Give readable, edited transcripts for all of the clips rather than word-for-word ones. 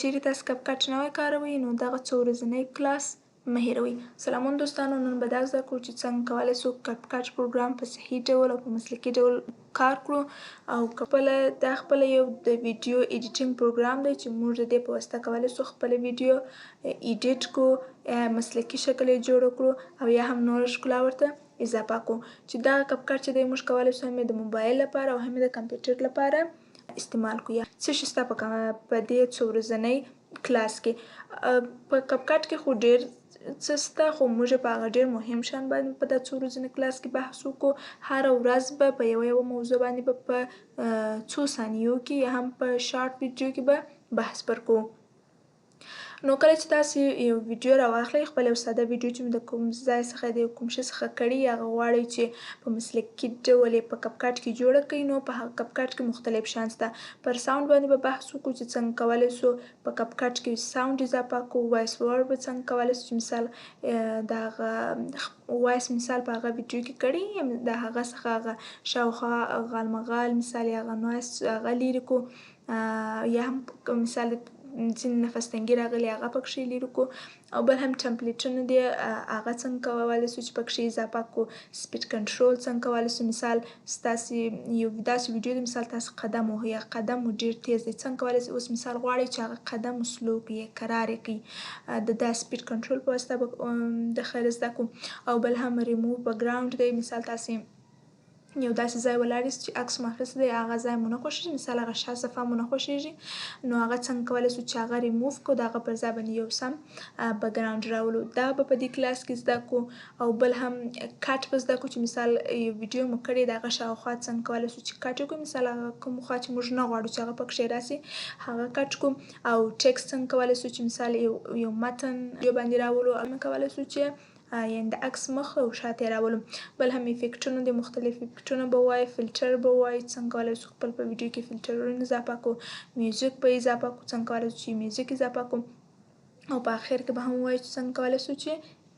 چیرې تاسو کپ کټ نوی کاروئ نو دغه څو ورځنی کلاس مه هېروئ. سلامون دوستانو، نن به دا زده کړو چې څنګه کولی شو کپ کټ پروګرام په صحیح ډول او په مسلکي ډول کار کړو. او دا خپله یو د ویډیو ایډیټینګ پروګرام دی چې موږ د دې په واسطه کولی شو خپله ویډیو ایډیټ کړو، مسلکي شکل یې جوړ کړو او یا هم نوره ښکلا ورته اضافه کړو. چې دغه کپ کټ چې دی موږ کولی شو هم یې د موبایل لپاره او هم یې د کمپیوټر لپاره استعمال کړو. څه شی شته په دې څو ورځنۍ کلاس کې؟ په کپ کټ کې خو ډېر څه شته، خو موږ په هغه ډېر مهم شیان باندې په دا څو ورځني کلاس کې بحث وکړو. هره ورځ به په یوه موضوع باندې به په څو ثانیو کې یا هم په شارټ ویډیو کې به بحث پر کوو. نو کله چې تاسو یو ویډیو راواخلئ، خپل یو ساده ویډیو چې د کوم ځای څخه د کوم شي څخه کړي هغه غواړئ چې په مسلکي ډول یې په کپ کټ کې جوړه کړئ، نو په هغه کپ کټ کې مختلف شیان شته. پر ساوند باندې به بحث وکړو چې څنګه کولی شو په کپ کټ کې ساوند اضافه کړو. وایس اوور به څنګه کولی شو چې مثال د هغه وایس مثال په هغه ویډیو کې کړي، د هغه څخه هغه شاوخوا غالمغال مثال یا هغه نوایس هغه لرې کړو، یا هم مثال ځینې نفس تنګي راغلي هغه پکښې لرې کړو. او بل هم ټمپلیټونه دي هغه څنګه کولی شو چې پکښې اضافه کړو. سپیډ کنټرول څنګه کولی شو، مثال ستاسې یو داسې ویډیو دی مثال تاسو قدم وهئ یا قدم مو ډېر تیز دی، څنګه کولی شئ اوس مثال غواړئ چې هغه قدم مو سلو کړئ یا کرار یې کړئ، د دا سپیډ کنټرول په واسطه به د خیر زده کړو. او بل هم ریموو بیکګراوند دی، مثال تاسې یو داسې ځای ولاړ یاست چې عکس مو اخیستی دی، هغه ځای مو نه خوښېږي، مثال هغه شا صفحه مو نه خوښېږي، نو هغه څنګه کولی شو چې هغه ریموو کړو، د هغه پر ځای باندې یو سم بیکګراوند راولو. دا به په دې کلاس کې زده کړو. او بل هم کټ به زده کړو چې مثال یو ویډیو مو کړې د هغه شاوخوا څنګه کولی شو چې کټ یې کړو، مثال هغه کوم خوا چې موږ نه غواړو چې هغه پکښې راسي هغه کټ کړو. او ټکسټ څنګه کولی شو چې مثال یو متن باندې راولو، او کولی شو چې یعنې د عکس مخ او شاته یې راولو. بل هم افیکټونه دي، مختلف افیکټونه به ووایو، فلټر به ووایو، څنګه کولی شو خپل په ویډیو کې فلټرونه اضافه کړو، میوزیک به اضافه کړو، څنګه کولی شو چې میوزیک اضافه کړو، او په اخر کې به هم ووایو چې څنګه کولی شو چې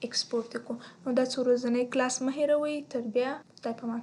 ایکسپورټ یې کړو. نو دا څو ورځنی کلاس مه هېروئ. تر بیا، خدای پامان.